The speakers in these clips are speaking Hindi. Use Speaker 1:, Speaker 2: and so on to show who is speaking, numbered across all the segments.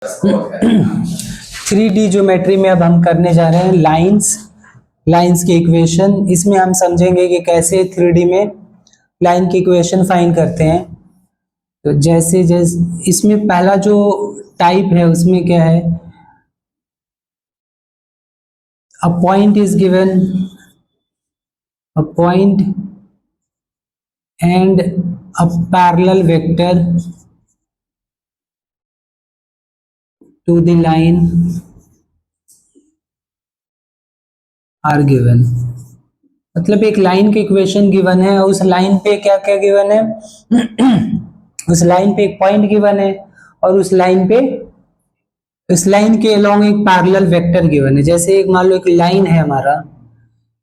Speaker 1: 3D ज्योमेट्री में अब हम करने जा रहे हैं लाइंस की इक्वेशन। इसमें हम समझेंगे कि कैसे 3D में लाइन की इक्वेशन फाइंड करते हैं। तो जैसे इसमें पहला जो टाइप है उसमें क्या है, a point is given, a point and a parallel vector to the line are given। मतलब एक लाइन की इक्वेशन गिवन है, उस लाइन पे क्या क्या गिवन है उस लाइन पे एक पॉइंट गिवन है और उस लाइन के अलोंग एक पैरेलल वेक्टर गिवन है। जैसे एक मान लो एक लाइन है हमारा,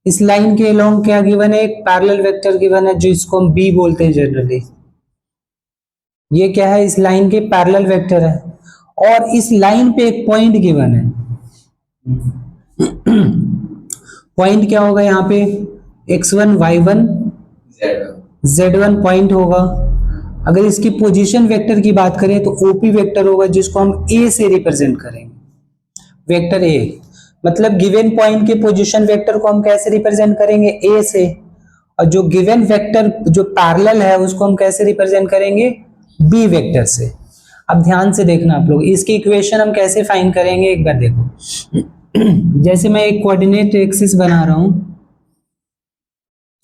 Speaker 1: इस लाइन के अलोंग क्या गिवन है, एक पैरेलल वेक्टर गिवन है जो इसको हम बी बोलते हैं जनरली। ये क्या है, इस लाइन के पैरेलल वेक्टर है और इस लाइन पे एक पॉइंट गिवन है। पॉइंट क्या होगा यहाँ पे, x1 y1 z1 पॉइंट होगा। अगर इसकी पोजीशन वेक्टर की बात करें तो ओपी वेक्टर होगा जिसको हम ए से रिप्रेजेंट करेंगे, वेक्टर ए। मतलब गिवन पॉइंट के पोजीशन वेक्टर को हम कैसे रिप्रेजेंट करेंगे, ए से। और जो गिवन वेक्टर जो पैरेलल है उसको हम कैसे रिप्रेजेंट करेंगे, बी वेक्टर से। अब ध्यान से देखना आप लोग, इसकी इक्वेशन हम कैसे फाइंड करेंगे एक बार देखो। जैसे मैं एक कोऑर्डिनेट एक्सिस बना रहा हूं,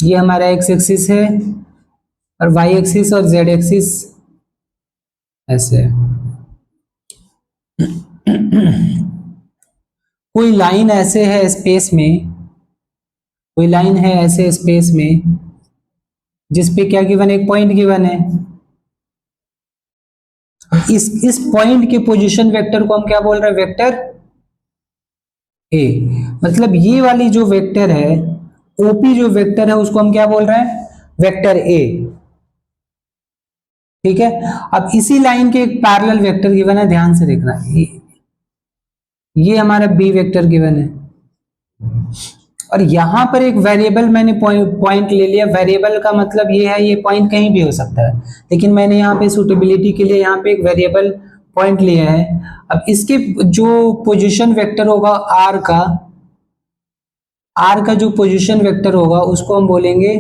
Speaker 1: ये हमारा एक्स एक्सिस है और वाई एक्सिस और जेड एक्सिस ऐसे। कोई लाइन ऐसे है स्पेस में, कोई लाइन है ऐसे स्पेस में जिसपे क्या गिवन, एक पॉइंट गिवन है। इस पॉइंट के पोजीशन वेक्टर को हम क्या बोल रहे हैं, वेक्टर ए। मतलब ये वाली जो वेक्टर है, ओपी जो वेक्टर है उसको हम क्या बोल रहे हैं, वेक्टर ए। ठीक है। अब इसी लाइन के एक पैरेलल वेक्टर गिवन है, ध्यान से देखना, ये हमारा बी वेक्टर गिवन है और यहां पर एक वेरिएबल मैंने पॉइंट ले लिया। वेरिएबल का मतलब ये है, ये पॉइंट कहीं भी हो सकता है, लेकिन मैंने यहाँ पे सुटेबिलिटी के लिए यहाँ पे एक वेरिएबल पॉइंट लिया है। अब इसके जो पोजीशन वेक्टर होगा आर का जो पोजीशन वेक्टर होगा उसको हम बोलेंगे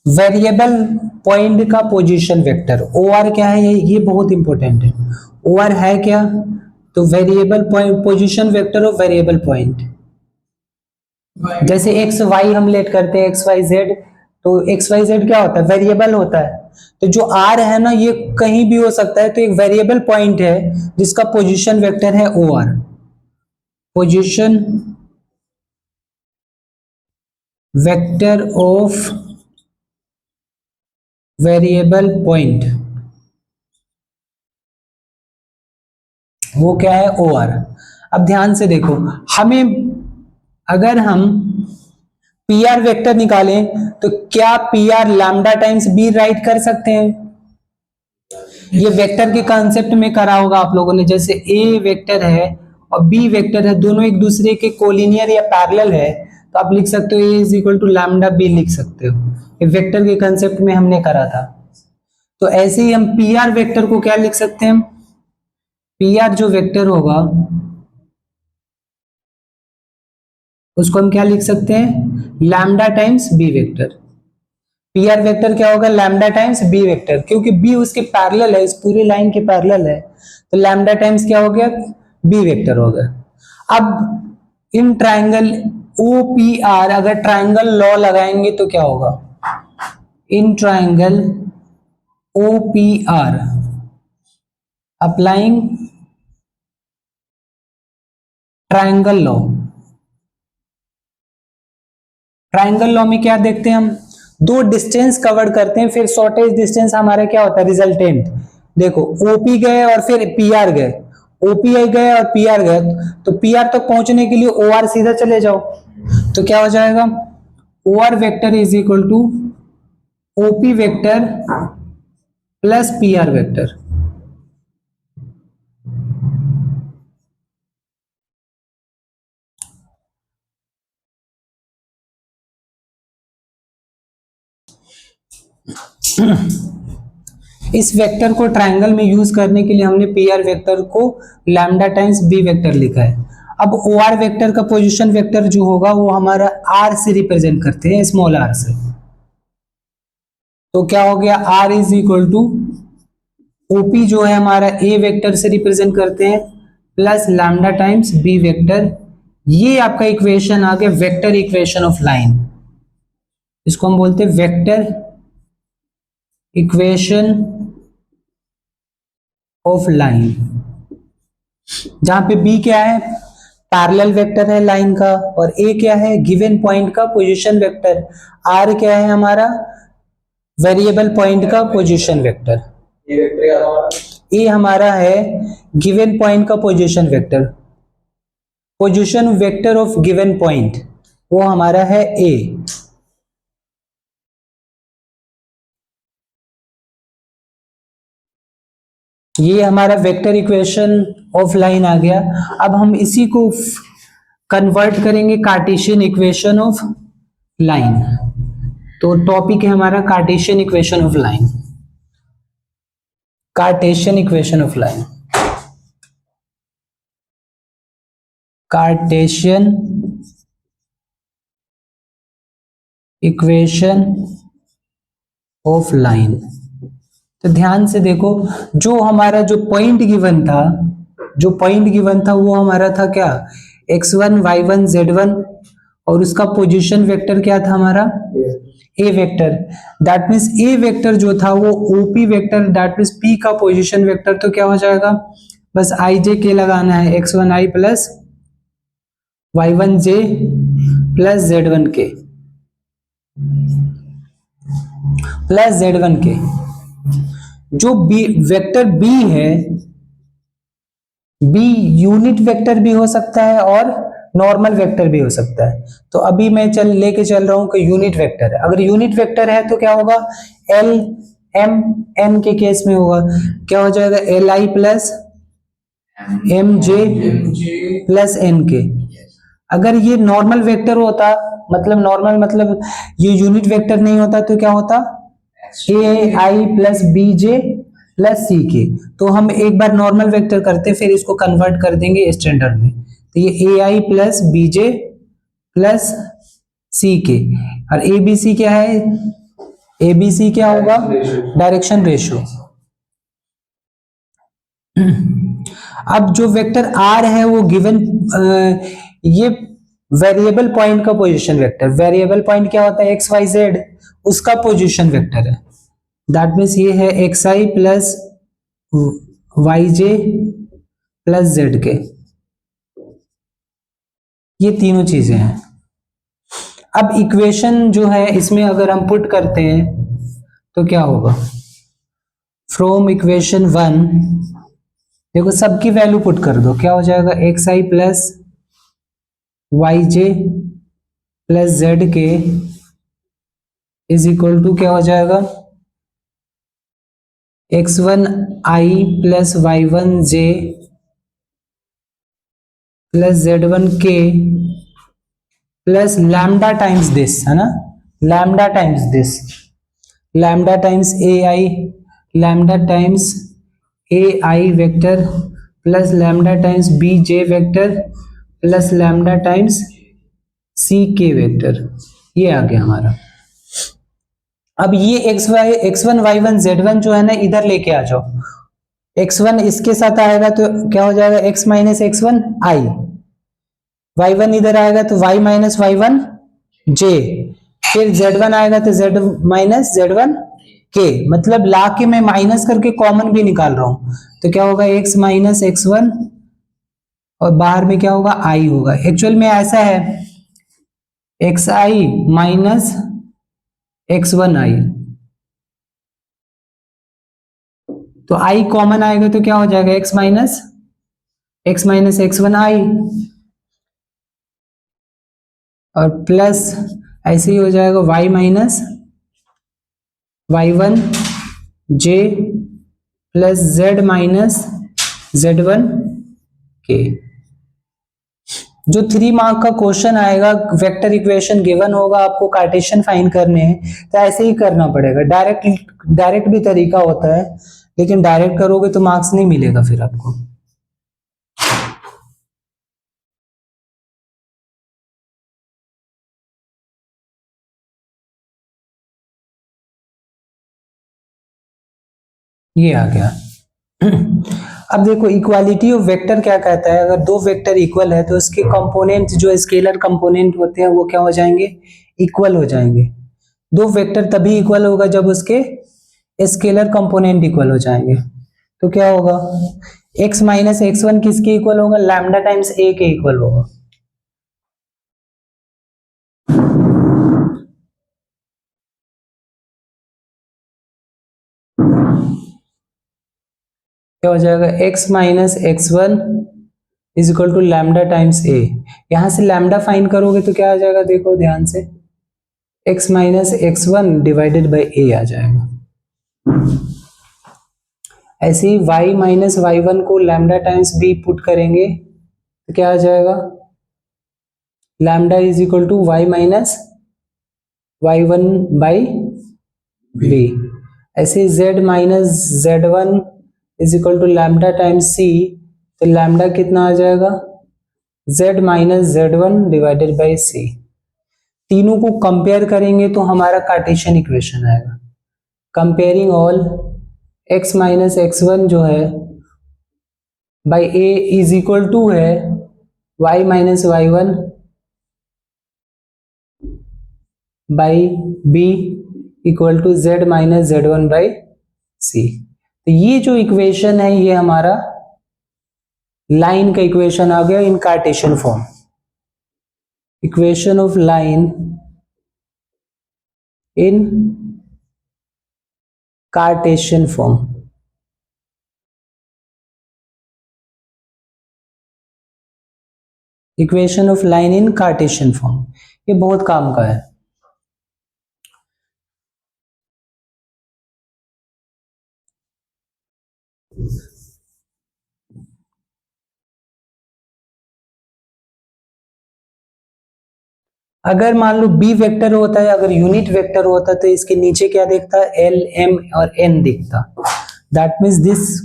Speaker 1: वेरिएबल पॉइंट का पोजीशन वेक्टर। ओ आर क्या है, ये बहुत इंपॉर्टेंट है। ओ आर है क्या, तो variable point, position vector of variable point. जैसे एक्स वाई हम लेट करते हैं, एक्स वाई जेड, तो एक्स वाई जेड क्या होता है, वेरिएबल होता है। तो जो आर है ना, ये कहीं भी हो सकता है, तो एक वेरिएबल पॉइंट है जिसका पोजीशन वेक्टर है O R, position vector of variable point, वो क्या है, ओ आर। अब ध्यान से देखो, हमें अगर हम पी आर वेक्टर निकालें तो क्या P R lambda times B write कर सकते हैं। ये वेक्टर के कॉन्सेप्ट में करा होगा आप लोगों ने। जैसे ए वेक्टर है और बी वेक्टर है, दोनों एक दूसरे के कोलिनियर या पैरेलल है, तो आप लिख सकते हो a is equal to lambda b लिख सकते हो। ये वेक्टर के कॉन्सेप्ट में हमने करा था। तो ऐसे ही हम पी आर वेक्टर को क्या लिख सकते हैं, पी आर जो वेक्टर होगा उसको हम क्या लिख सकते हैं, lambda times B vector. P R vector क्या होगा, लैम्डा टाइम्स बी वेक्टर, क्योंकि बी उसके पैरेलल है, इस पूरी लाइन के पैरेलल है, तो लैम्डा टाइम्स क्या हो गया, बी वेक्टर हो गया। अब in triangle O P R अगर ट्राइंगल लॉ लगाएंगे तो क्या होगा, in triangle O P R applying triangle law. Triangle law में क्या देखते हैं हम, दो डिस्टेंस कवर करते हैं, फिर शॉर्टेज डिस्टेंस हमारा क्या होता है, रिजल्टेंट। देखो ओपी गए और फिर पीआर गए, ओपीआई गए और पीआर गए, तो पीआर तक पहुंचने के लिए ओआर सीधा चले जाओ, तो क्या हो जाएगा, O R vector is equal to O P vector plus P R vector. इस वेक्टर को ट्रायंगल में यूज करने के लिए हमने पी आर वेक्टर को लैम्डा टाइम्स बी वेक्टर लिखा है। अब ओ आर वेक्टर का पोजीशन वेक्टर जो होगा वो हमारा आर से रिप्रेजेंट करते हैं, स्मॉल आर से। तो क्या हो गया, R is equal to O P जो है हमारा ए वेक्टर से रिप्रेजेंट करते हैं plus lambda times B vector. ये आपका इक्वेशन आ गया वेक्टर इक्वेशन ऑफ लाइन। इसको हम बोलते हैं वेक्टर इक्वेशन ऑफ लाइन, जहां पे बी क्या है, पैरेलल वेक्टर है लाइन का, और ए क्या है, गिवन पॉइंट का पोजीशन वेक्टर। आर क्या है हमारा, वेरिएबल पॉइंट का पोजीशन वेक्टर। ए हमारा है गिवन पॉइंट का position vector, position vector of given point, वो हमारा है ए। ये हमारा वेक्टर इक्वेशन ऑफ लाइन आ गया। अब हम इसी को कन्वर्ट करेंगे कार्टेशियन इक्वेशन ऑफ लाइन। तो टॉपिक है हमारा Cartesian equation of line, Cartesian equation of line, Cartesian equation of line. तो ध्यान से देखो, जो हमारा जो पॉइंट गिवन था, जो पॉइंट गिवन था वो हमारा था क्या, x1 y1 z1, और उसका पोजीशन वेक्टर क्या था हमारा, ए vector. That means a vector जो था वो OP vector, that means P का पोजीशन वेक्टर तो क्या हो जाएगा, बस आई जे के लगाना है, x1 i plus y1 j plus z1 के प्लस z1 के। जो बी वेक्टर बी है, बी यूनिट वेक्टर भी हो सकता है और नॉर्मल वेक्टर भी हो सकता है। तो अभी मैं लेके चल रहा हूं कि यूनिट वेक्टर है। अगर यूनिट वेक्टर है तो क्या होगा, एल एम एन के केस में होगा, क्या हो जाएगा, L I plus M J plus N K. अगर ये नॉर्मल वेक्टर होता, मतलब नॉर्मल मतलब ये यूनिट वेक्टर नहीं होता, तो क्या होता, ए आई प्लस बी जे प्लस सी के। तो हम एक बार नॉर्मल वेक्टर करते फिर इसको कन्वर्ट कर देंगे स्टैंडर्ड में। तो ये ए आई प्लस बी जे प्लस सी के, और ए बी सी क्या है, ए बी सी क्या होगा, डायरेक्शन रेशियो। अब जो वेक्टर आर है वो गिवन, ये वेरिएबल पॉइंट का पोजीशन वेक्टर, वेरिएबल पॉइंट क्या होता है, एक्स वाई जेड, उसका पोजीशन वेक्टर है। दैट मीन्स ये है x I plus Y J plus Z के, ये तीनों चीजें हैं। अब इक्वेशन जो है इसमें अगर हम पुट करते हैं तो क्या होगा, फ्रॉम इक्वेशन 1 देखो सबकी वैल्यू पुट कर दो, क्या हो जाएगा, X I plus Y J plus Z K is equal to क्या हो जाएगा, x1 i plus y1 j plus z1 k plus lambda times this, है ना, lambda times this, lambda times A I, lambda times A I vector plus lambda times B J vector plus lambda times C K vector. ये आ गया हमारा। अब ये x1 y1 z1 जो है ना, इधर लेके आ जाओ, x1 इसके साथ आएगा तो क्या हो जाएगा, x minus x1 i, y1 इधर आएगा तो y माइनस y1 j, फिर z1 आएगा तो z माइनस z1 k, मतलब ला के मैं माइनस करके कॉमन भी निकाल रहा हूं, तो क्या होगा, x माइनस x1 और बाहर में क्या होगा, i होगा। एक्चुअल में ऐसा है, xi माइनस x1 i, तो i कॉमन आएगा तो क्या हो जाएगा, x माइनस x1 i, और प्लस ऐसे ही हो जाएगा y minus y1 j plus z minus z1 k। जो 3 मार्क का क्वेश्चन आएगा, वेक्टर इक्वेशन गिवन होगा, आपको कार्टेशियन फाइंड करने हैं, तो ऐसे ही करना पड़ेगा। डायरेक्ट भी तरीका होता है, लेकिन डायरेक्ट करोगे तो मार्क्स नहीं मिलेगा फिर आपको। ये आ गया। अब देखो इक्वालिटी ऑफ वेक्टर क्या कहता है, अगर दो वेक्टर इक्वल है तो उसके कंपोनेंट जो स्केलर कंपोनेंट होते हैं वो क्या हो जाएंगे, इक्वल हो जाएंगे। दो वेक्टर तभी इक्वल होगा जब उसके स्केलर कंपोनेंट इक्वल हो जाएंगे। तो क्या होगा, x माइनस x1 किसके इक्वल होगा, लैम्डा टाइम्स a के इक्वल होगा। क्या हो जाएगा, x minus x1 is equal to lambda times a। यहां से लैम्डा फाइंड करोगे तो क्या आ जाएगा, देखो ध्यान से, x minus x1 divided by a आ जाएगा। ऐसे ही y माइनस y1 को लैम्डा टाइम्स b पुट करेंगे तो क्या आ जाएगा, lambda is equal to y minus y1 by b। ऐसे z minus z1 is equal to lambda times c, तो लैम्डा कितना आ जाएगा, z minus z1 divided by c। तीनों को कंपेयर करेंगे तो हमारा कार्टेशियन इक्वेशन आएगा। Comparing all x minus x1 जो है by a is equal to है y minus y1 by b equal to z minus z1 by c। तो ये जो इक्वेशन है ये हमारा लाइन का इक्वेशन आ गया in cartesian form. Equation of line in cartesian form. Equation of line in cartesian form, ये बहुत काम का है। अगर मान लो बी वेक्टर होता है, अगर यूनिट वेक्टर होता तो इसके नीचे क्या दिखता, एल एम और एन दिखता। That means this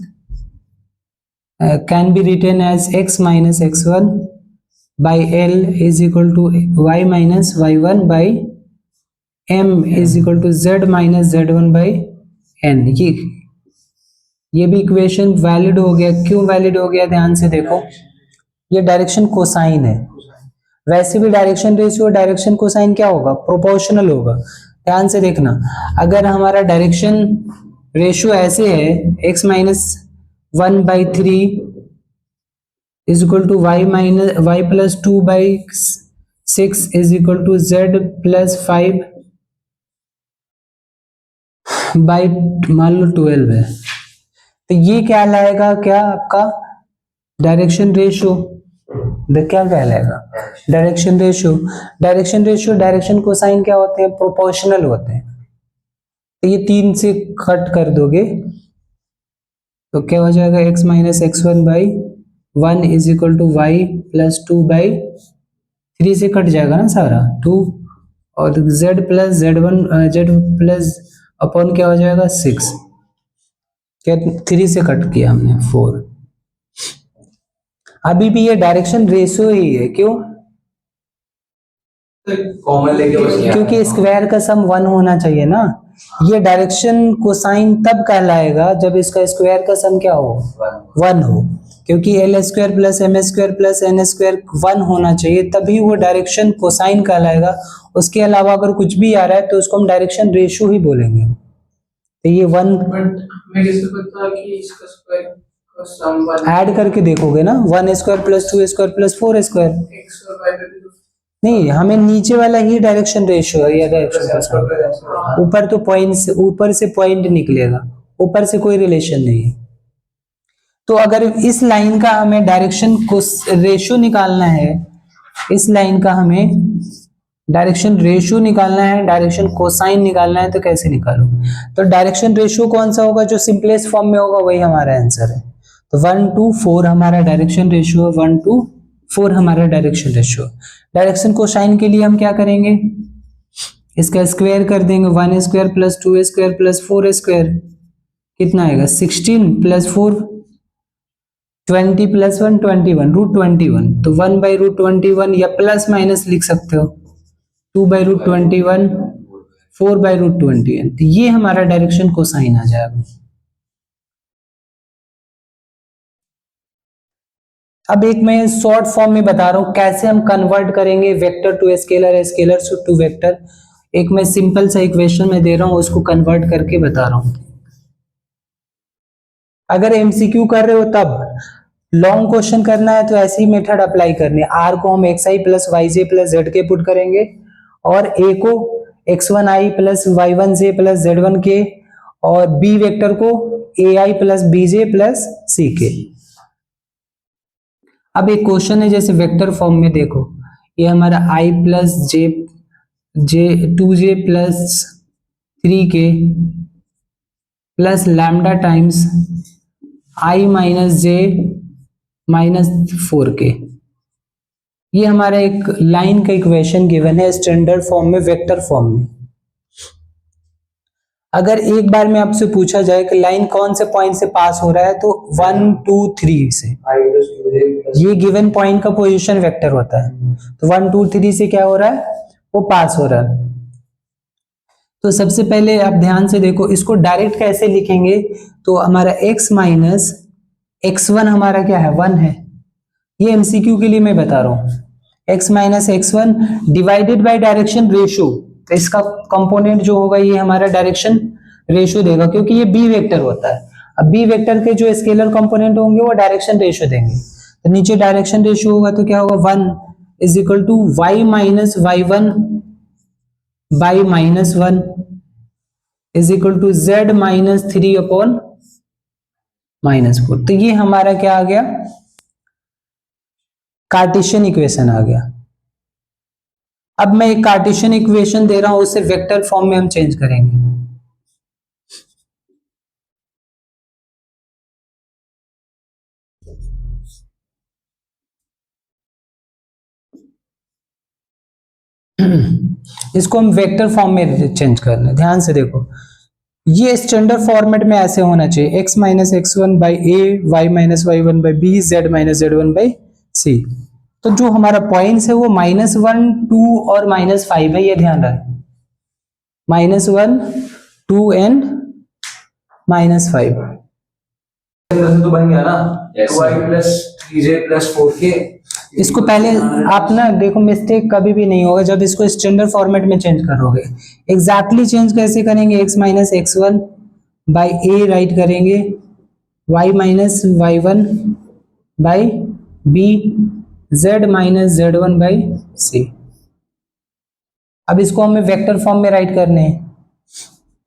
Speaker 1: can be written as x minus x1 by L is equal to y minus y1 by m is equal to z minus z1 by n। ये भी इक्वेशन वैलिड हो गया। क्यों वैलिड हो गया, ध्यान से देखो, ये डायरेक्शन कोसाइन है। वैसे भी डायरेक्शन रेशियो डायरेक्शन कोसाइन क्या होगा, प्रोपोर्शनल होगा। ध्यान से देखना, अगर हमारा डायरेक्शन रेशियो ऐसे है x minus 1 by 3 is equal to y minus y plus 2 by 6 is equal to z plus 5 by मान लो 12 है, तो ये क्या लाएगा, क्या आपका डायरेक्शन रेशियो, क्या कहलाएगा, direction ratio. Direction ratio direction cosine क्या होते हैं, प्रोपोर्शनल होते हैं। तो ये 3 से कट कर दोगे तो क्या हो जाएगा, x minus x1 by 1 is equal to y plus 2 by 3 से कट जाएगा ना सारा 2, और z plus z1 z plus upon क्या हो जाएगा 6, क्या 3 से कट किया हमने 4। अभी भी ये डायरेक्शन रेशियो ही है, क्यों,
Speaker 2: कॉमन लेके
Speaker 1: क्योंकि स्क्वायर का सम 1 होना चाहिए ना। ये डायरेक्शन कोसाइन तब कहलाएगा जब इसका स्क्वायर का सम क्या हो, 1 हो, क्योंकि L square plus M square plus N square 1 होना चाहिए, तभी वो डायरेक्शन कोसाइन कहलाएगा। उसके अलावा अगर कुछ भी आ रहा है तो उसको हम डायरेक्शन रेशियो ही बोलेंगे। तो ये 1 ऐड करके देखोगे ना, 1 square plus 2 square plus 4 square, नहीं हमें नीचे वाला ही डायरेक्शन रेशियो है, या डायरेक्शन ऊपर तो पॉइंट, ऊपर से पॉइंट निकलेगा, ऊपर से कोई रिलेशन नहीं है। तो अगर इस लाइन का हमें डायरेक्शन को रेशियो निकालना है, इस लाइन का हमें डायरेक्शन रेशियो निकालना है, डायरेक्शन कोसाइन निकालना है, तो कैसे निकालोगे, तो डायरेक्शन रेशियो कौन सा होगा, जो सिंपलेस्ट फॉर्म में होगा वही हमारा आंसर है। तो 1 to 4 हमारा डायरेक्शन रेशियो है, 1 to 4 हमारा डायरेक्शन रेशियो। डायरेक्शन कोसाइन के लिए हम क्या करेंगे, इसका स्क्वायर कर देंगे, 1 square plus 2 square plus 4 square, कितना आएगा 16 प्लस 4 20 प्लस 1 21 रूट 21, तो 1 बाई रूट 21 या प्लस माइनस लिख सकते हो, 2 बाई रूट 21 4 बाई रूट 21, तो ये हमारा डायरेक्शन कोसाइन आ जाएगा। अब एक मैं शॉर्ट फॉर्म में बता रहा हूं कैसे हम कन्वर्ट करेंगे vector to scalar, scalar to vector. एक मैं सिंपल सा इक्वेशन में दे रहा हूं, उसको कन्वर्ट करके बता रहा हूं। अगर एमसीक्यू कर रहे हो तब, लॉन्ग क्वेश्चन करना है तो ऐसी मेथड अप्लाई करनी है। आर को हम x I plus Y J plus Z के पुट करेंगे और ए को एक्स वन आई प्लस वाई वन जे प्लस जेड वन के, और बी वेक्टर को ए आई प्लस बी जे प्लस सी के। अब एक क्वेश्चन है जैसे वेक्टर फॉर्म में, देखो ये हमारा i plus J 2j plus 3k plus lambda times i minus J minus 4k, ये हमारा एक लाइन का इक्वेशन गिवन है स्टैंडर्ड फॉर्म में, वेक्टर फॉर्म में। अगर एक बार में आपसे पूछा जाए कि लाइन कौन से पॉइंट से पास हो रहा है, तो 1 2 3 से, ये गिवन पॉइंट का पोजीशन वेक्टर होता है, तो 1 2 3 से क्या हो रहा है, वो पास हो रहा है। तो सबसे पहले आप ध्यान से देखो, इसको डायरेक्ट कैसे लिखेंगे, तो हमारा x माइनस x1 हमारा क्या है 1 है, ये एमसीक्यू के लिए मैं बता रहा हूं। x minus x1 divided by direction ratio, तो इसका कंपोनेंट जो होगा ये हमारा डायरेक्शन रेशियो देगा, क्योंकि ये बी वेक्टर होता है। अब बी वेक्टर के जो स्केलर कंपोनेंट होंगे वो डायरेक्शन रेशियो देंगे, तो नीचे डायरेक्शन रेशियो होगा तो क्या होगा 1 is equal to Y minus Y one by minus 1 is equal to Z minus 3 upon minus 4। तो ये हमारा क्या आ गया, कार्टेशियन इक्वेशन आ गया। अब मैं एक कार्टेशियन इक्वेशन दे रहा हूं, उसे वेक्टर फॉर्म में हम चेंज करेंगे। इसको हम वेक्टर फॉर्म में चेंज करना है, ध्यान से देखो। ये स्टैंडर्ड फॉर्मेट में ऐसे होना चाहिए, x minus x one by a, y minus Y one by b, z minus z one by c. तो जो हमारा पॉइंट्स है वो -1 2 और -5 है, ये ध्यान रखें, -1 2 एंड -5।
Speaker 2: तो बन गया ना 2i plus 3j plus 4k।
Speaker 1: इसको पहले आप ना देखो, मिस्टेक कभी भी नहीं होगा जब इसको स्टैंडर्ड फॉर्मेट में चेंज करोगे। एग्जैक्टली चेंज कैसे करेंगे, x minus x one by a write करेंगे, y minus Y one by b, z minus z one by c. अब इसको हमें वेक्टर फॉर्म में राइट करने हैं,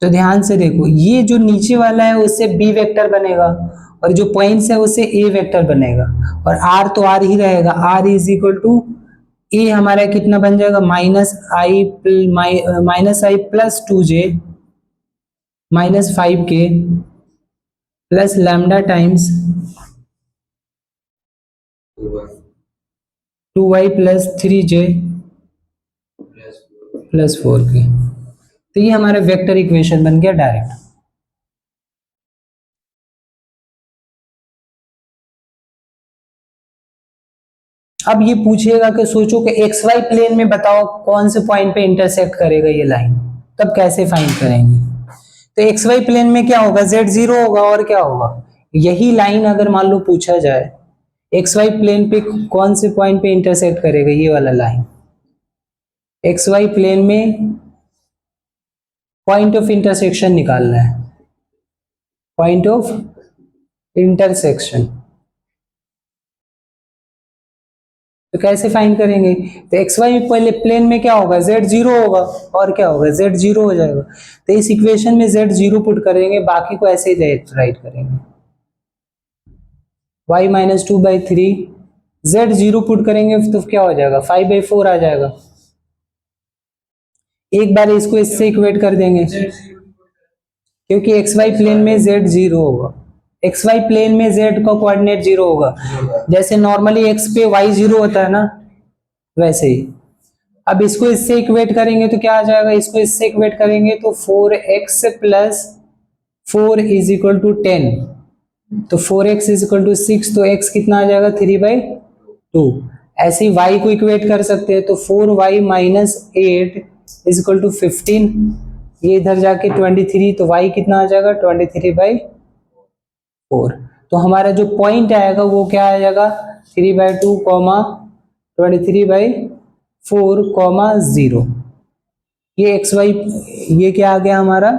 Speaker 1: तो ध्यान से देखो, ये जो नीचे वाला है उससे b वेक्टर बनेगा, और जो पॉइंट्स है उससे a वेक्टर बनेगा, और r तो r ही रहेगा। r is equal to a हमारा कितना बन जाएगा, minus i plus 2j minus 5k plus lambda times 2y plus 3j plus 4k। तो ये हमारा वेक्टर इक्वेशन बन गया डायरेक्ट। अब ये पूछेगा कि सोचो कि एक्स वाई प्लेन में बताओ कौन से पॉइंट पे इंटरसेक्ट करेगा ये लाइन, तब कैसे फाइंड करेंगे। तो एक्स वाई प्लेन में क्या होगा, जेड जीरो होगा, और क्या होगा, यही लाइन अगर मान लो पूछा जाए एक्स वाई प्लेन पे कौन से पॉइंट पे इंटरसेक्ट करेगा, ये वाला लाइन एक्स वाई प्लेन में पॉइंट ऑफ इंटरसेक्शन निकालना है, पॉइंट ऑफ इंटरसेक्शन। तो कैसे फाइंड करेंगे, तो एक्स वाई पहले प्लेन में क्या होगा, जेड जीरो होगा, और क्या होगा, जेड जीरो हो जाएगा। तो इस इक्वेशन में जेड जीरो पुट करेंगे, बाकी को ऐसे ही राइट करेंगे, y minus 2/3, Z zero put करेंगे तो क्या हो जाएगा, 5/4 आ जाएगा। एक बार इसको इससे इक्वेट कर देंगे, क्योंकि एक्स वाई प्लेन में जेड जीरो होगा, एक्स वाई प्लेन में जेड का कोऑर्डिनेट 0 होगा, जैसे नॉर्मली एक्स पे वाई 0 होता है ना, वैसे ही। अब इसको इससे इक्वेट करेंगे तो क्या आ जाएगा, इसको इससे इक्वेट करेंगे तो 4x plus 4 is equal to 10, तो 4x इज इक्वल टू 6, तो x कितना आ जाएगा 3/2। ऐसे ही y को इक्वेट कर सकते हैं, तो 4y minus 8 is equal to 15, ये इधर जाके 23, तो y कितना आ जाएगा 23/4। तो हमारा जो पॉइंट आएगा वो क्या आ जाएगा 3/2 23/4 0। ये xy, ये क्या आ गया हमारा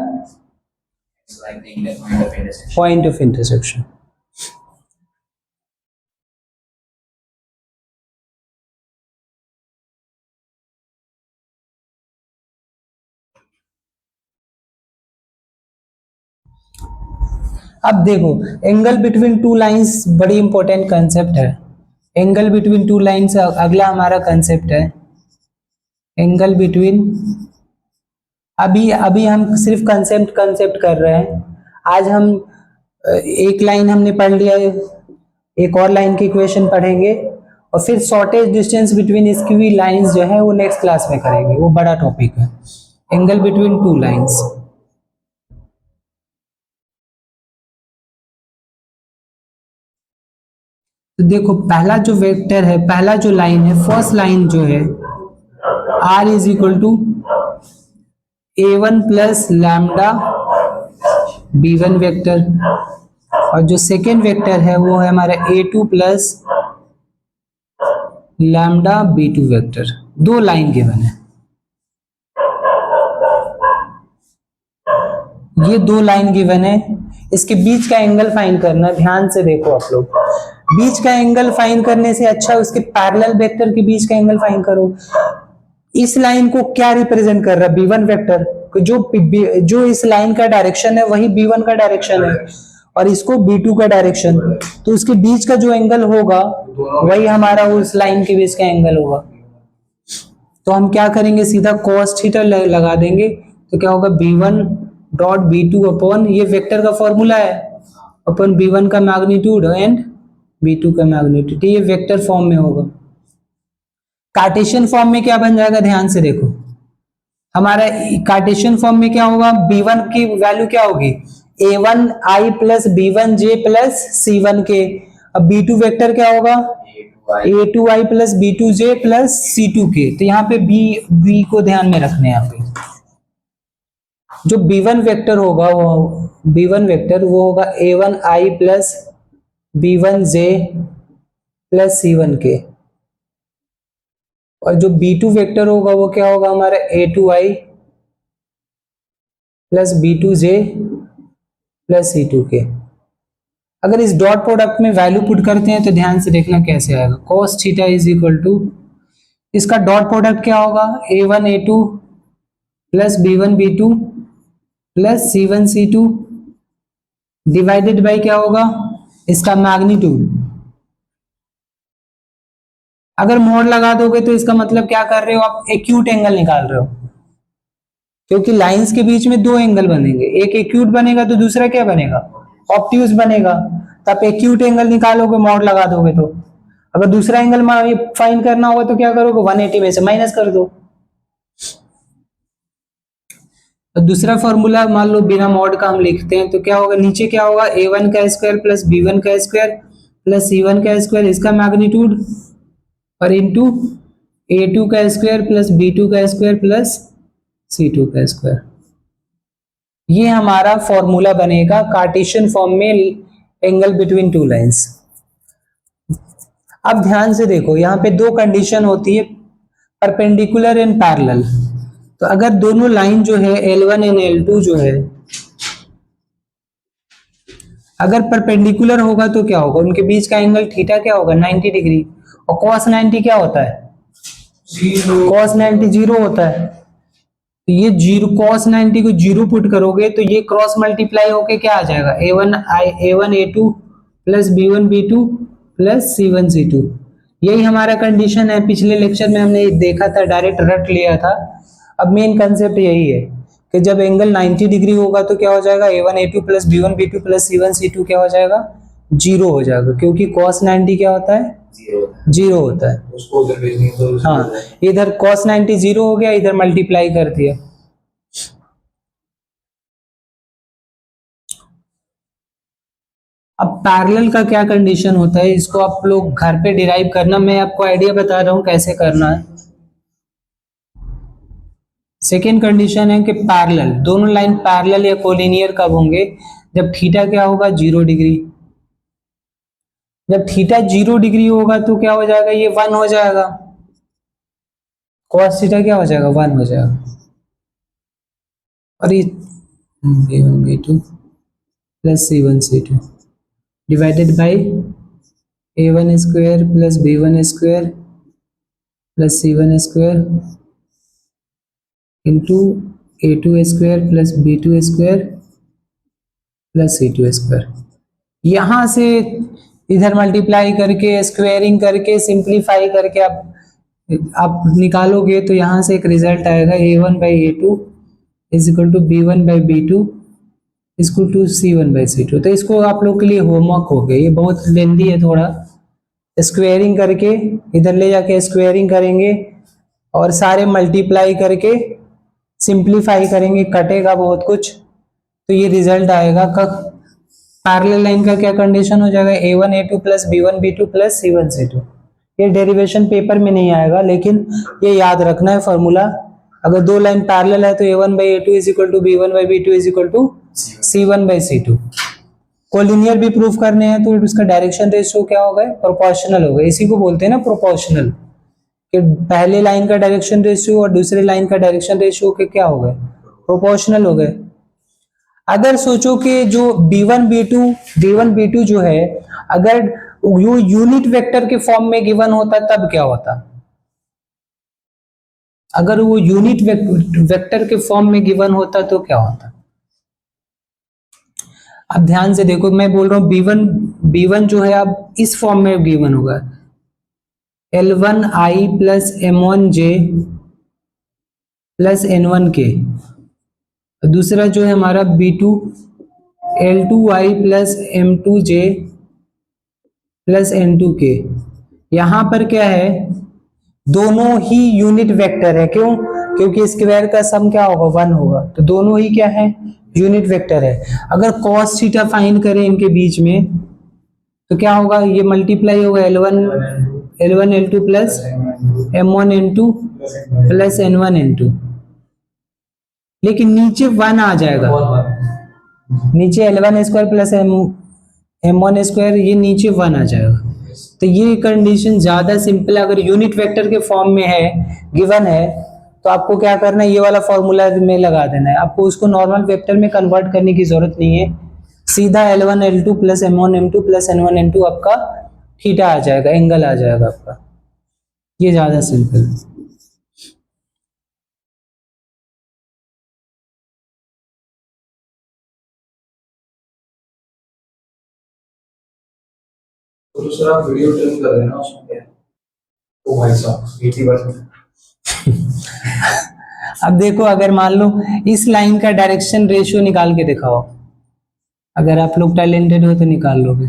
Speaker 1: पॉइंट ऑफ इंटरसेक्शन। अब देखो एंगल बिटवीन टू लाइंस बड़ी इंपॉर्टेंट कंसेप्ट है। एंगल बिटवीन टू लाइंस अगला हमारा कंसेप्ट है। एंगल बिटवीन, अभी हम सिर्फ कंसेप्ट कर रहे हैं। आज हम एक लाइन हमने पढ़ लिया, एक और लाइन की इक्वेशन पढ़ेंगे और फिर शॉर्टेज डिस्टेंस बिटवीन स्क्वी लाइंस जो है वो नेक्स्ट क्लास में करेंगे, वो बड़ा टॉपिक है, एंगल बिटवीन टू लाइंस। तो देखो पहला जो वेक्टर है, पहला जो लाइन है, फर्स्ट लाइन जो है r is equal to a1 plus lambda b1 vector, और जो सेकेंड वेक्टर है वो है हमारा a2 plus lambda b2 vector. दो लाइन गिवन है, ये दो लाइन गिवन है। इसके बीच का एंगल फाइंड करना, ध्यान से देखो आप लोग, बीच का एंगल फाइंड करने से अच्छा उसके पैरेलल वेक्टर के बीच का एंगल फाइंड करो। इस लाइन को क्या रिप्रेजेंट कर रहा है, b1 वेक्टर, जो इस लाइन का डायरेक्शन है वही b1 का डायरेक्शन है और इसको b2 का डायरेक्शन, तो उसके बीच का जो एंगल होगा वही हमारा उस लाइन के बीच का एंगल होगा। तो हम क्या करेंगे, सीधा cos थीटा लगा देंगे, तो क्या होगा b1 डॉट b2 अपॉन, ये वेक्टर का फॉर्मूला है, अपॉन b1 का मैग्नीट्यूड एंड b2 का मैग्नीट्यूड, ये वेक्टर फॉर्म में होगा। कार्टेशियन फॉर्म में क्या बन जाएगा, ध्यान से देखो, हमारा कार्टेशियन फॉर्म में क्या होगा, b1 की वैल्यू क्या होगी a1i plus b1j plus c1k, अब b2 वेक्टर क्या होगा a2i plus b2j plus c2k। तो यहाँ पे b को ध्यान में रखने, यहाँ पे जो b1 वेक्टर होगा वो होगा a1i plus b1j plus c1k, और जो b2 वेक्टर होगा वो क्या होगा हमारा a2i plus b2j plus c2k। अगर इस डॉट प्रोडक्ट में वैल्यू पुट करते हैं तो ध्यान से देखना कैसे आएगा, cos theta is equal to, इसका डॉट प्रोडक्ट क्या होगा a1 a2 plus b1 b2 plus c1 c2 divided by क्या होगा इसका मैग्नीट्यूड। अगर मोड लगा दोगे तो इसका मतलब क्या कर रहे हो आप, एक्यूट एंगल निकाल रहे हो, क्योंकि लाइंस के बीच में दो एंगल बनेंगे, एक एक्यूट बनेगा तो दूसरा क्या बनेगा ऑब्ट्यूज बनेगा। तो आप एक्यूट एंगल निकालोगे मोड लगा दोगे, तो अगर दूसरा एंगल फाइंड करना होगा तो क्या करोगे 180 में से माइनस कर दो। तो दूसरा फॉर्मूला मान लो बिना मॉड का हम लिखते हैं, तो क्या होगा, नीचे क्या होगा a1 का स्क्वायर प्लस b1 का स्क्वायर प्लस c1 का स्क्वायर, इसका मैग्नीट्यूड, और इनटू a2 का स्क्वायर प्लस b2 का स्क्वायर प्लस c2 का स्क्वायर। ये हमारा फॉर्मूला बनेगा कार्टेशियन फॉर्म में एंगल बिटवीन टू लाइंस। अब ध्यान से देखो, यहाँ पे दो कंडीशन होती है, परपेंडिकुलर एंड पैरेलल। तो अगर दोनों लाइन जो है L1 एंड L2 जो है अगर परपेंडिकुलर होगा तो क्या होगा, उनके बीच का एंगल थीटा क्या होगा 90 डिग्री, और cos 90 क्या होता है cos 90 जीरो होता है। तो ये जीरो, cos 90 को जीरो पुट करोगे तो ये क्रॉस मल्टीप्लाई होके क्या आ जाएगा a1 a2 plus b1 b2 plus c1 c2। यही हमारा कंडीशन है, पिछले लेक्चर में हमने देखा था, डायरेक्ट रट लिया था। अब मेन कंसेप्ट यही है कि जब एंगल 90 डिग्री होगा तो क्या हो जाएगा, A1A2 plus B1B2 plus C1C2 क्या हो जाएगा, 0 हो जाएगा, क्योंकि cos 90 क्या होता है, 0 होता है।
Speaker 2: उसको उधर भेजनी तो
Speaker 1: हाँ, इधर cos 90 0 हो गया, इधर मल्टीप्लाई कर दिया। अब पैरेलल का क्या कंडीशन होता है, इसको आप लोग घर पे डिराइव करना, मैं आपको आइडिया बता रहा हूं कैसे करना है। सेकेंड कंडीशन है कि पैरेलल, दोनों लाइन पैरेलल या कोलिनियर कब होंगे, जब थीटा क्या होगा, 0 डिग्री। जब थीटा 0 डिग्री होगा तो क्या हो जाएगा, ये 1 हो जाएगा, cos थीटा क्या हो जाएगा, 1 हो जाएगा। और ये B1 B2 plus C1 C2 divided by A1 square plus B1 square plus C1 square into A2 square plus B2 square plus C2 square. यहां से इधर मल्टीप्लाई करके, स्क्वायरिंग करके, सिंप्लीफाई करके आप निकालोगे तो यहां से एक रिजल्ट आएगा, A1 by A2 is equal to B1 by B2 equal to C1 by C2। तो इसको आप लोग के लिए होमवर्क हो गया, ये बहुत लेंदी है थोड़ा। स्क्वायरिंग करके इधर ले जाके स्क्वायरिंग करेंगे और सारे मल्टीप्लाई करके सिंप्लीफाई करेंगे, कटेगा बहुत कुछ, तो ये रिजल्ट आएगा। पैरेलल लाइन का क्या कंडीशन हो जाएगा, A1A2 plus B1B2 plus C1C2। ये डेरिवेशन पेपर में नहीं आएगा, लेकिन ये याद रखना है फॉर्मूला। अगर दो लाइन पैरेलल है तो A1 by A2 is equal to B1 by B2 is equal to C1 by C2। Collinear भी प्रूफ करने हैं तो इसका डायरेक्शन रेशियो क्या होगा, प्रोपोर्शनल होगा। इसी को बोलते हैं ना प्रोपोर्शनल, कि पहले लाइन का डायरेक्शन रेशियो और दूसरे लाइन का डायरेक्शन रेशियो के क्या हो गए, प्रोपोर्शनल हो गए। अगर सोचो कि जो B1 B2 जो है, अगर वो यूनिट वेक्टर के फॉर्म में गिवन होता तब क्या होता, अगर वो यूनिट वेक्टर के फॉर्म में गिवन होता तो क्या होता। अब ध्यान से देखो, मैं बोल रहा हूं B1 जो है अब इस फॉर्म में गिवन होगा, L1I plus M1J plus N1K। दूसरा जो है हमारा B2 L2I plus M2J plus N2K। यहां पर क्या है, दोनों ही यूनिट वेक्टर है। क्यों, क्योंकि स्क्वायर का सम क्या होगा, 1 होगा, तो दोनों ही क्या है, यूनिट वेक्टर है। अगर cos थीटा फाइंड करें इनके बीच में तो क्या होगा, ये मल्टीप्लाई होगा L1 L2 plus M1 N2 plus N1 N2, लेकिन नीचे 1 आ जाएगा, नीचे L1 square plus M1 square, ये नीचे 1 आ जाएगा। तो ये कंडीशन ज्यादा सिंपल है। अगर यूनिट वेक्टर के फॉर्म में है, गिवन है, तो आपको क्या करना है, ये वाला फॉर्मूला में लगा देना है। आपको उसको नॉर्मल वेक्टर में कन्वर्ट करने की जरूरत नहीं है, सीधा L1 L2 plus M1 M2 plus N1 N2 आपका थीटा आ जाएगा, एंगल आ जाएगा आपका। ये ज्यादा सिंपल है।
Speaker 2: तो सर आप वीडियो ट्रिम कर देना उसमें क्या है? ओ भाई साहब 80%।
Speaker 1: अब देखो, अगर मान लो इस लाइन का डायरेक्शन रेशियो निकाल के दिखाओ, अगर आप लोग टैलेंटेड हो तो निकाल लोगे।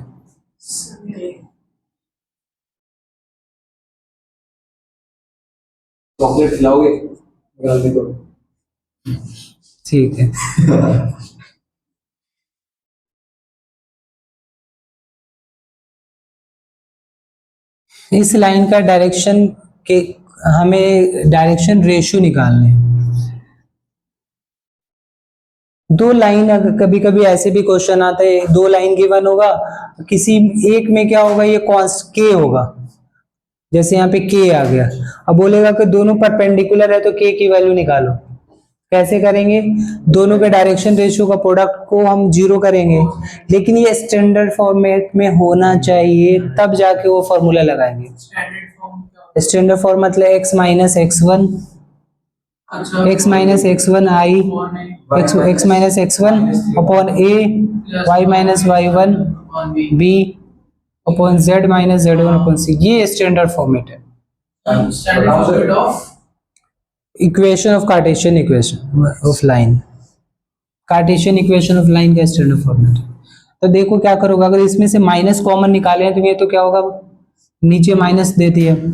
Speaker 2: चॉकलेट खिलाओगे निकाल के? तो
Speaker 1: ठीक है। इस लाइन का डायरेक्शन के हमें डायरेक्शन रेशियो निकालने हैं। दो लाइन, अगर कभी कभी ऐसे भी क्वेश्चन आता है, दो लाइन गिवन होगा, किसी एक में क्या होगा, ये कॉन्स्ट के होगा, जैसे यहाँ पे के आ गया। अब बोलेगा कि दोनों परपेंडिकुलर है तो के की वैल्यू निकालो। कैसे करेंगे, दोनों के डायरेक्शन रेशियो का प्रोडक्ट को हम 0 करेंगे, लेकिन ये स्टैंडर्ड फॉर्मेट में होना चाहिए, तब जाके वो फॉर्मूला लगाएंगे। स्टैंडर्ड फॉर्म मतलब x minus x1, x minus x1 i, x minus x1 upon a, y minus y1 b upon z minus z1 upon c। ये स्टैंडर्ड फॉर्मेट है। Equation of Cartesian equation of line. Cartesian equation of line का स्टैंडर्ड फॉर्मेट। तो देखो क्या करोगे, अगर इसमें से माइनस कॉमन निकाले हैं तो ये तो क्या होगा, नीचे माइनस देती है।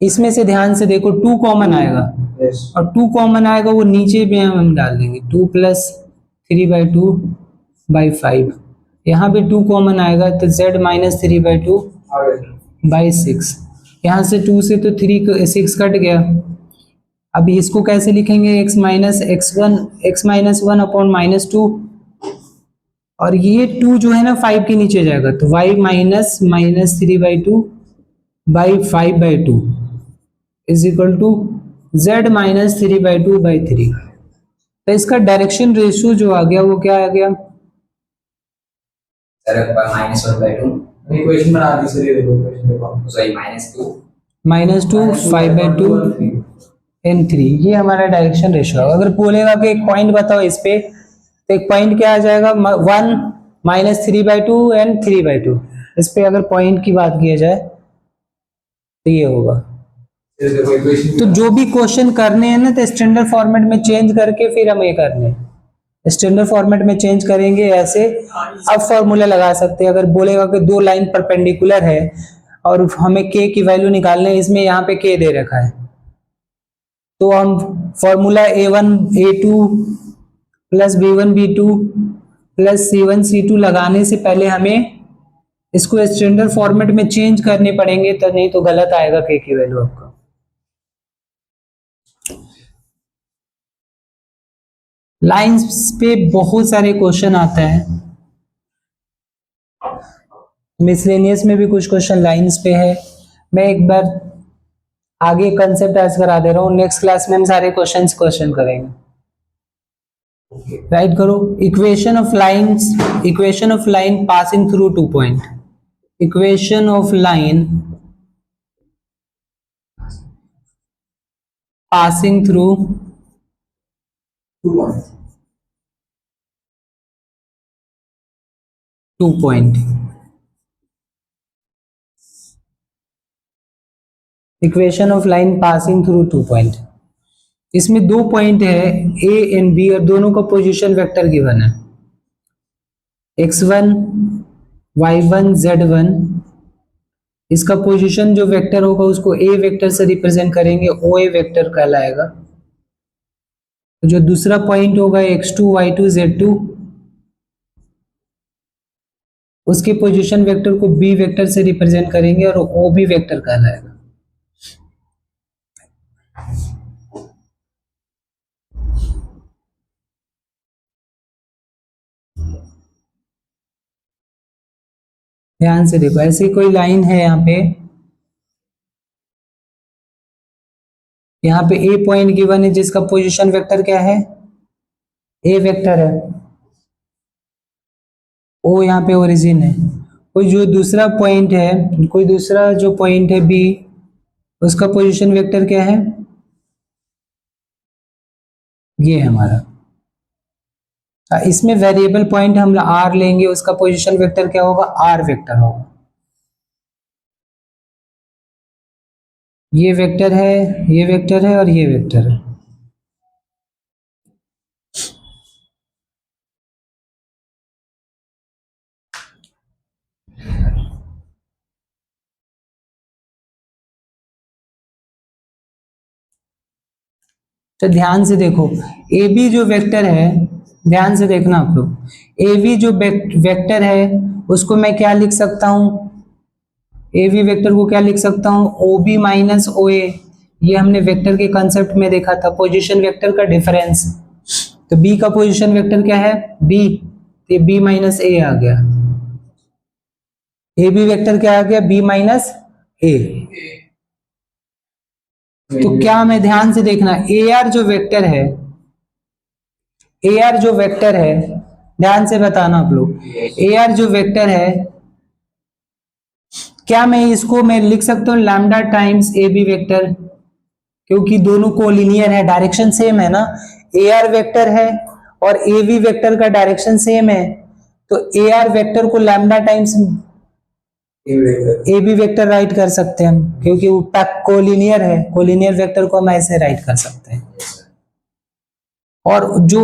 Speaker 1: इसमें से ध्यान से देखो 2 कॉमन आएगा,
Speaker 2: Yes.
Speaker 1: और 2 कॉमन आएगा वो नीचे में हम डाल देंगे 2 + 3/2/5। यहाँ भी 2 कॉमन आएगा तो z - 3/2/6। यहाँ से 2 से तो 6 कट गया। अब इसको कैसे लिखेंगे, x - (1/-2) और ये 2 जो है ना 5 के नीचे जाएगा तो y - (3/2/5/2) is equal to z - 3/2/3। तो इसका डायरेक्शन रेशियो जो आ गया वो क्या आ गया,
Speaker 3: -1/2
Speaker 2: इक्वेशन बना दी सर, ये देखो इक्वेशन देखो आप।
Speaker 3: Sorry -2
Speaker 1: -2 5/2 and 3। ये हमारा डायरेक्शन रेशियो है। अगर बोलेगा कि एक पॉइंट बताओ इस पे, तो एक पॉइंट क्या आ जाएगा 1 -3/2 and 3/2। इस पे अगर पॉइंट की बात की जाए तो ये होगा।
Speaker 2: ये देखो इक्वेशन
Speaker 1: तो जो भी क्वेश्चन करने हैं ना तो स्टैंडर्ड फॉर्मेट में चेंज करके फिर हम ये करने हैं, स्टैंडर्ड फॉर्मेट में चेंज करेंगे ऐसे। अब फॉर्मूला लगा सकते हैं, अगर बोलेगा कि 2 लाइन परपेंडिकुलर है और हमें k की वैल्यू निकालने है, इसमें यहाँ पे k दे रखा है, तो हम formula a1 a2 + b1 b2 + c1 c2 लगाने से पहले हमें इसको स्टैंडर्ड फॉर्मेट में चेंज करने पड़ेंगे, तो नहीं तो गलत आएगा k की वैल्यू आपका। लाइंस पे बहुत सारे क्वेश्चन आता है, मिसलेनियस में भी कुछ क्वेश्चन लाइंस पे है। मैं एक बार आगे कंसेप्ट आज करा दे रहा हूँ, नेक्स्ट क्लास में हम सारे क्वेश्चन करेंगे। राइट करो, equation of line passing through 2 point. Equation of line passing through 2 point. Equation of line passing through 2 point. इसमें 2 पॉइंट है A एंड B और दोनों का पोजीशन वेक्टर गिवन है, x1 y1 z1। इसका पोजीशन जो वेक्टर होगा उसको A वेक्टर से रिप्रेजेंट करेंगे, OA वेक्टर कहलाएगा। तो जो दूसरा पॉइंट होगा x2 y2 z2, उसके पोजीशन वेक्टर को B वेक्टर से रिप्रेजेंट करेंगे और OB वेक्टर कहलाएगा। ध्यान से देखो, ऐसी कोई लाइन है यहाँ पे A पॉइंट गिवन है जिसका पोजीशन वेक्टर क्या है, A वेक्टर है, O यहाँ पे ओरिजिन है। कोई जो दूसरा पॉइंट है, कोई दूसरा जो पॉइंट है B, उसका पोजीशन वेक्टर क्या है, ये है हमारा। इसमें वेरिएबल पॉइंट हम R लेंगे, उसका पोजीशन वेक्टर क्या होगा, R वेक्टर होगा। ये वेक्टर है, ये वेक्टर है और ये वेक्टर है। तो ध्यान से देखो, ए बी जो वेक्टर है, ध्यान से देखना आप लोग, ए बी जो वेक्टर है उसको मैं क्या लिख सकता हूं, ए बी वेक्टर को क्या लिख सकता हूं, ओ बी माइनस ओ ए। ये हमने वेक्टर के कंसेप्ट में देखा था, पोजीशन वेक्टर का डिफरेंस। तो बी का पोजीशन वेक्टर क्या है, बी, तो ये बी माइनस ए आ गया। ए बी वेक्टर क्या आ गया, बी माइनस ए। तो क्या मैं ध्यान से देखना, ए आर जो वेक्टर है, ए आर जो वेक्टर है, ध्यान से बताना आप लोग, ए आर जो वेक्टर है, क्या मैं इसको मैं लिख सकता हूँ lambda times A B vector, क्योंकि दोनों कोलिनियर है, डायरेक्शन सेम है ना। ए आर वेक्टर है और ए बी वेक्टर का डायरेक्शन सेम है, तो ए आर वेक्टर को lambda times A B vector write कर सकते हैं हम, क्योंकि वो कोलिनियर है, कोलिनियर वेक्टर को हम ऐसे राइट कर सकते हैं। और जो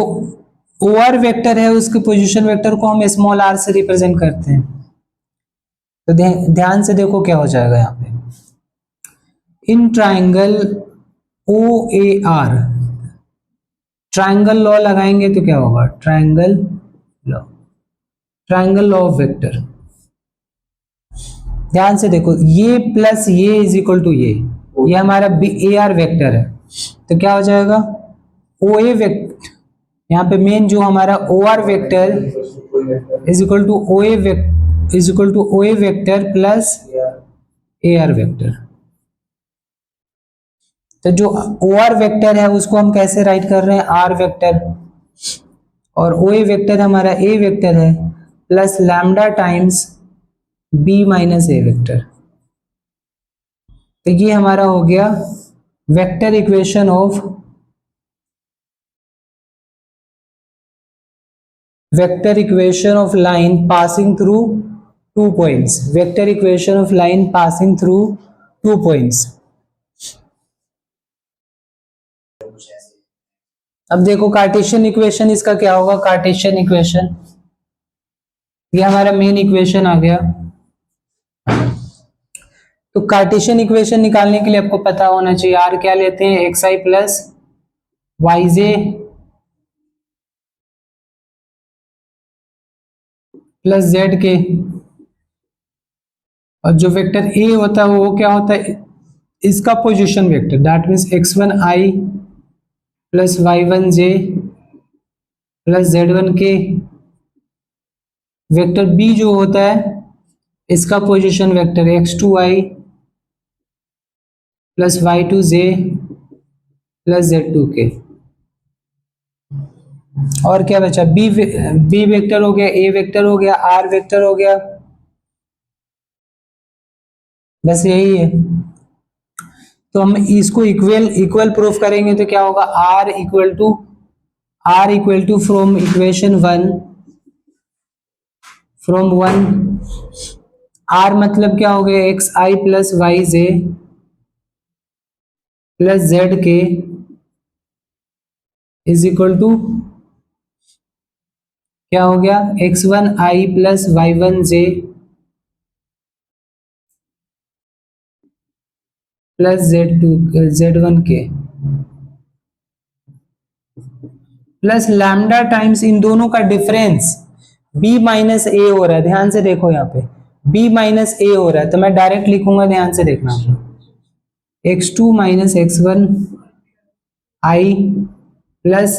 Speaker 1: OR वेक्टर है उसके पोजीशन वेक्टर को हम स्मॉल r से रिप्रेजेंट करते हैं। तो ध्यान से देखो क्या हो जाएगा यहाँ पे। In triangle OAR, triangle law लगाएंगे तो क्या होगा, ट्राइंगल लॉ ऑफ वेक्टर। ध्यान से देखो, ये प्लस ये इज इक्वल टू ये हमारा AR वेक्टर है। तो क्या हो जाएगा, OA वेक्टर, यहाँ पे मेन जो हमारा OR vector is equal to OA vector plus AR vector. तो जो OR वेक्टर है उसको हम कैसे राइट कर रहे हैं, R वेक्टर, और OA वेक्टर हमारा A वेक्टर है plus lambda times B minus A vector. तो ये हमारा हो गया vector equation of line passing through 2 points, vector equation of line passing through 2 points. अब देखो कार्टेशियन इक्वेशन इसका क्या होगा, कार्टेशियन इक्वेशन, ये हमारा मेन इक्वेशन आ गया। तो कार्टेशियन इक्वेशन निकालने के लिए आपको पता होना चाहिए r क्या लेते हैं, xi plus yj plus z के, और जो वेक्टर a होता है वो क्या होता है, इसका position vector, that means x1i plus y1j plus z1k। Vector b जो होता है इसका position vector x2i plus y2j plus z2k। और क्या बचा, b वेक्टर हो गया, a वेक्टर हो गया, r वेक्टर हो गया, बस यही है। तो हम इसको इक्वल प्रूफ करेंगे तो क्या होगा, r equal to from equation 1 r मतलब क्या हो गया, xi plus yj plus zk is equal to क्या हो गया, x1i plus y1j plus z1k plus lambda times इन दोनों का डिफरेंस b माइनस ए हो रहा है। ध्यान से देखो यहाँ पे b माइनस ए हो रहा है, तो मैं डायरेक्ट लिखूंगा, ध्यान से देखना, x2 minus x1 i plus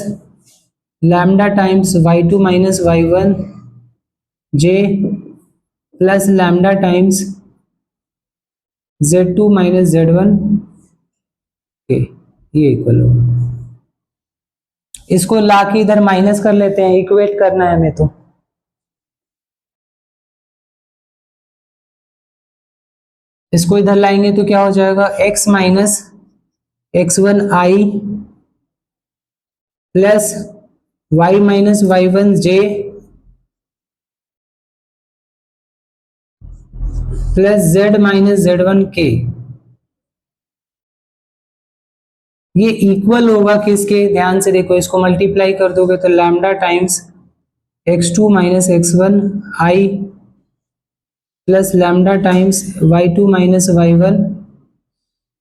Speaker 1: lambda times y2 minus y1 j plus lambda times z2 minus z1 के, ये इक्वल होगा। इसको लाके इधर माइनस कर लेते हैं, इक्वेट करना है हमें। तो इसको इधर लाएंगे तो क्या हो जाएगा, x minus x1i plus y minus y1j plus z minus z1k। ये इक्वल होगा किसके, ध्यान से देखो, इसको मल्टीप्लाई कर दोगे तो lambda times x2 minus x1 i plus lambda times y2 minus y1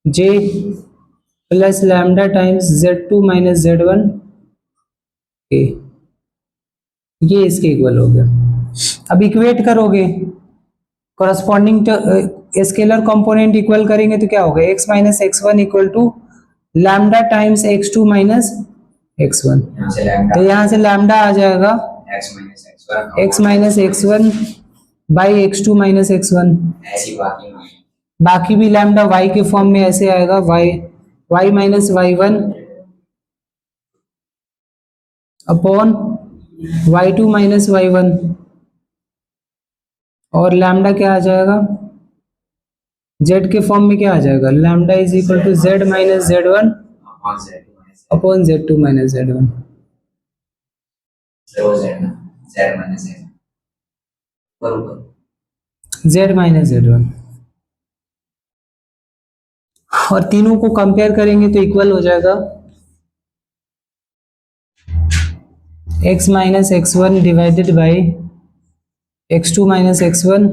Speaker 1: j plus lambda times z2 minus z1 k। ये इसके इक्वल हो गया। अब इक्वेट करोगे, कॉरस्पॉन्डिंग स्केलर कंपोनेंट इक्वल करेंगे तो क्या होगा, x minus x1 equal to lambda times x2 minus x1। तो यहाँ से लैम्डा आ जाएगा x minus x1 by x2 minus x1। बाकी भी लैम्डा y के फॉर्म में ऐसे आएगा, y minus y1 upon y2 minus y1, और लैम्डा क्या आ जाएगा, z के फॉर्म में क्या आ जाएगा, lambda is equal to z minus z1 upon z2 minus z1। z minus z1, और तीनों को कंपेयर करेंगे तो इक्वल हो जाएगा x minus x one divided by x two minus x one,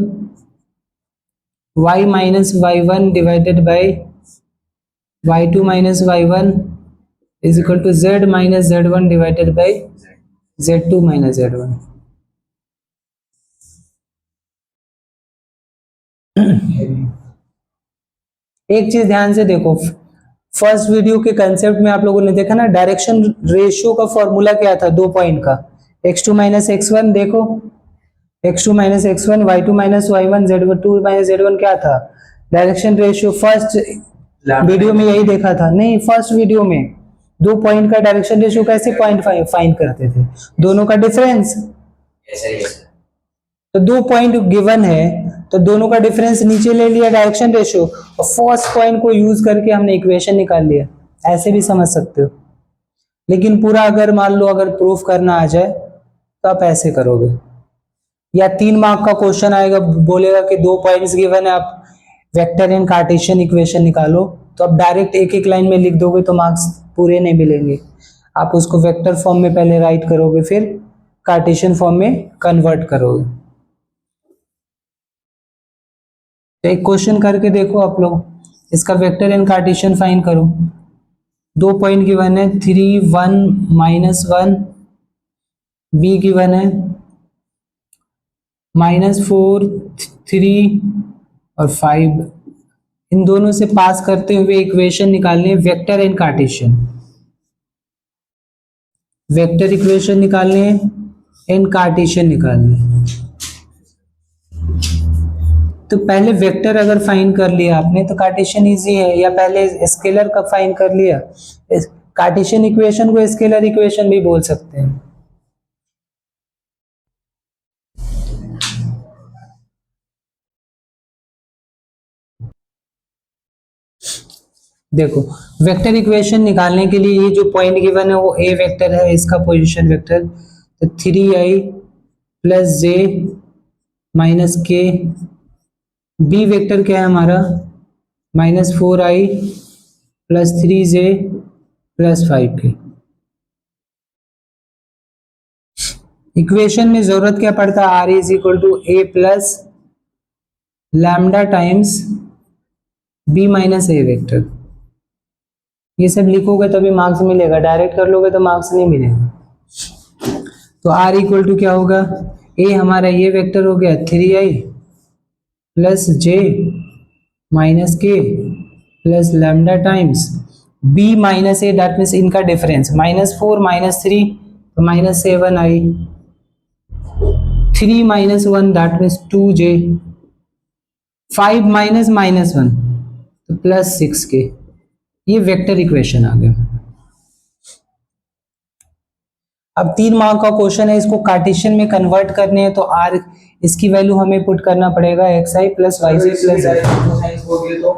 Speaker 1: y minus Y one divided by y two minus Y one is equal to z minus z one divided by z two minus z one. एक चीज ध्यान से देखो, फर्स्ट वीडियो के कंसेप्ट में आप लोगों ने देखा ना, डायरेक्शन रेशियो का फॉर्मूला क्या था 2 पॉइंट का, x2 माइनस एक्स वन, देखो x2 minus x one, y two minus Y one, z2 minus z one क्या था डायरेक्शन रेशियो। फर्स्ट वीडियो में यही देखा था, नहीं फर्स्ट वीडियो में 2 पॉइंट का डायरेक्शन रेशियो कैसे पॉइंट फाइंड करते थे, दोनों का difference.
Speaker 3: Yes sir, yes sir.
Speaker 1: तो 2 पॉइंट गिवन है तो दोनों का डिफरेंस नीचे ले लिया डायरेक्शन रेशियो, और फर्स्ट पॉइंट को यूज करके हमने इक्वेशन निकाल लिया, ऐसे भी समझ सकते हो। लेकिन पूरा अगर मान लो अगर प्रूफ करना आ जाए तो आप ऐसे करोगे, या 3 मार्क का क्वेश्चन आएगा, बोलेगा कि 2 पॉइंट्स गिवन है, आप वेक्टर एंड कार्टेशियन इक्वेशन निकालो, तो आप डायरेक्ट एक एक लाइन में लिख दोगे तो मार्क्स पूरे नहीं मिलेंगे। आप उसको वेक्टर फॉर्म में पहले राइट करोगे, फिर कार्टेशियन फॉर्म में कन्वर्ट करोगे। तो एक क्वेश्चन करके देखो आप लोग, इसका वेक्टर एंड कार्टेशियन फाइंड करो। 2 पॉइंट गिवन है, 3 1 माइनस 1, बी गिवन है -4 3 और 5, इन दोनों से पास करते हुए इक्वेशन निकालने, vector and Cartesian, vector equation निकालने एंड कार्टेशियन निकालने। तो पहले वेक्टर अगर फाइंड कर लिया आपने तो कार्टेशियन इजी है, या पहले स्केलर का फाइंड कर लिया, कार्टेशियन इक्वेशन को स्केलर इक्वेशन भी बोल सकते हैं। देखो वेक्टर इक्वेशन निकालने के लिए ये जो पॉइंट गिवन है वो ए वेक्टर है, इसका पोजीशन वेक्टर, तो 3i प्लस जे माइनस के, बी वेक्टर क्या है हमारा -4i plus 3j plus 5k। Equation में जरूरत क्या पड़ता है, r is equal to a plus lambda times b minus a vector. ये सब लिखोगे तभी मार्क्स मिलेगा, डायरेक्ट कर लोगे तो मार्क्स नहीं मिलेगा। तो r इक्वल टू क्या होगा, a हमारा ये वेक्टर हो गया 3i प्लस जे माइनस के plus lambda times b minus A, that means इनका डिफरेंस, -4 -3 तो -7i, 3 minus 1 that means 2j, 5 minus -1 तो प्लस 6k। ये वेक्टर इक्वेशन आ गया। अब 3 मार्क का क्वेश्चन है, इसको कार्टेशियन में कन्वर्ट करने हैं, तो r इसकी वैल्यू हमें पुट करना पड़ेगा xi plus yj plus
Speaker 2: science हो गया तो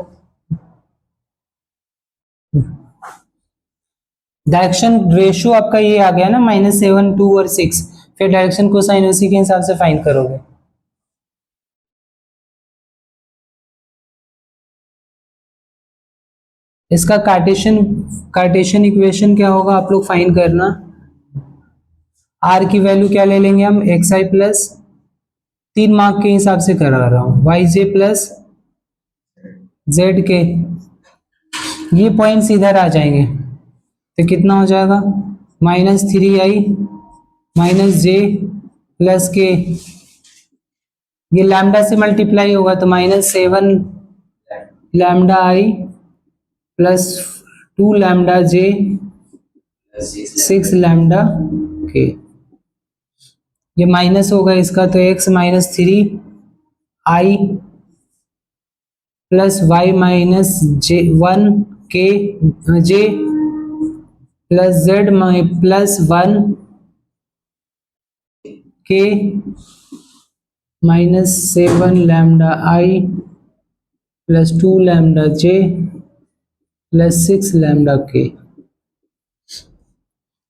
Speaker 1: डायरेक्शन रेशियो आपका ये आ गया ना -7 2 और 6, फिर डायरेक्शन कोसाइन उसी के हिसाब से फाइंड करोगे। इसका कार्टेशियन इक्वेशन क्या होगा आप लोग फाइंड करना, r की वैल्यू क्या ले लेंगे हम, xi प्लस 3 मार्क के हिसाब से करा रहा हूं, yj प्लस zk, ये पॉइंट्स इधर आ जाएंगे तो कितना हो जाएगा -3i माइनस जे प्लस के, ये लैम्डा से मल्टीप्लाई होगा तो -7 lambda i plus 2 lambda j 6 lambda k, ये माइनस होगा इसका तो x minus 3i plus y minus j 1 k j plus z plus 1 k -7 lambda i plus 2 lambda j plus 6 lambda k.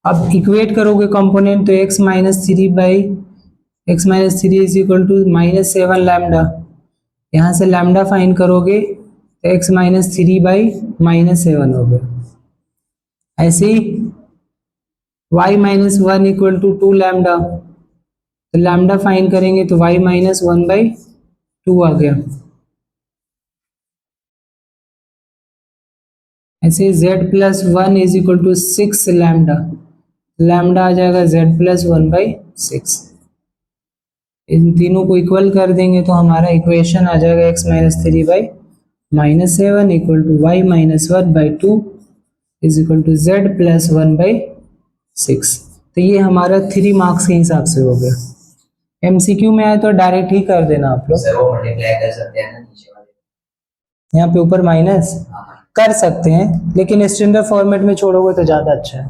Speaker 1: अब इक्वेट करोगे कंपोनेंट तो x minus 3 is equal to -7 lambda, यहाँ से लैम्डा फाइंड करोगे तो x माइनस 3 बाई -7 हो गया। ऐसे ही y minus one equal to 2 lambda, तो लैम्डा फाइंड करेंगे तो y माइनस 1/2 आ गया। ऐसे z plus one is equal to 6 lambda, lambda आ जाएगा z प्लस 1/6। इन तीनों को इक्वल कर देंगे तो हमारा इक्वेशन आ जाएगा x minus 3/-7 equal to y minus 1/2 is equal to z plus 1/6। तो ये हमारा 3 मार्क्स के हिसाब से हो गया। एमसीक्यू में आए तो डायरेक्ट ही कर देना आप लोग।
Speaker 3: सर वो मल्टीप्लाई कर सकते हैं ना नीचे वाले।
Speaker 1: यहाँ पे ऊपर माइनस
Speaker 3: हाँ
Speaker 1: कर सकते हैं, लेकिन स्टैंडर्ड फॉर्मेट में छोड़ोगे तो ज़्यादा अच्छा है।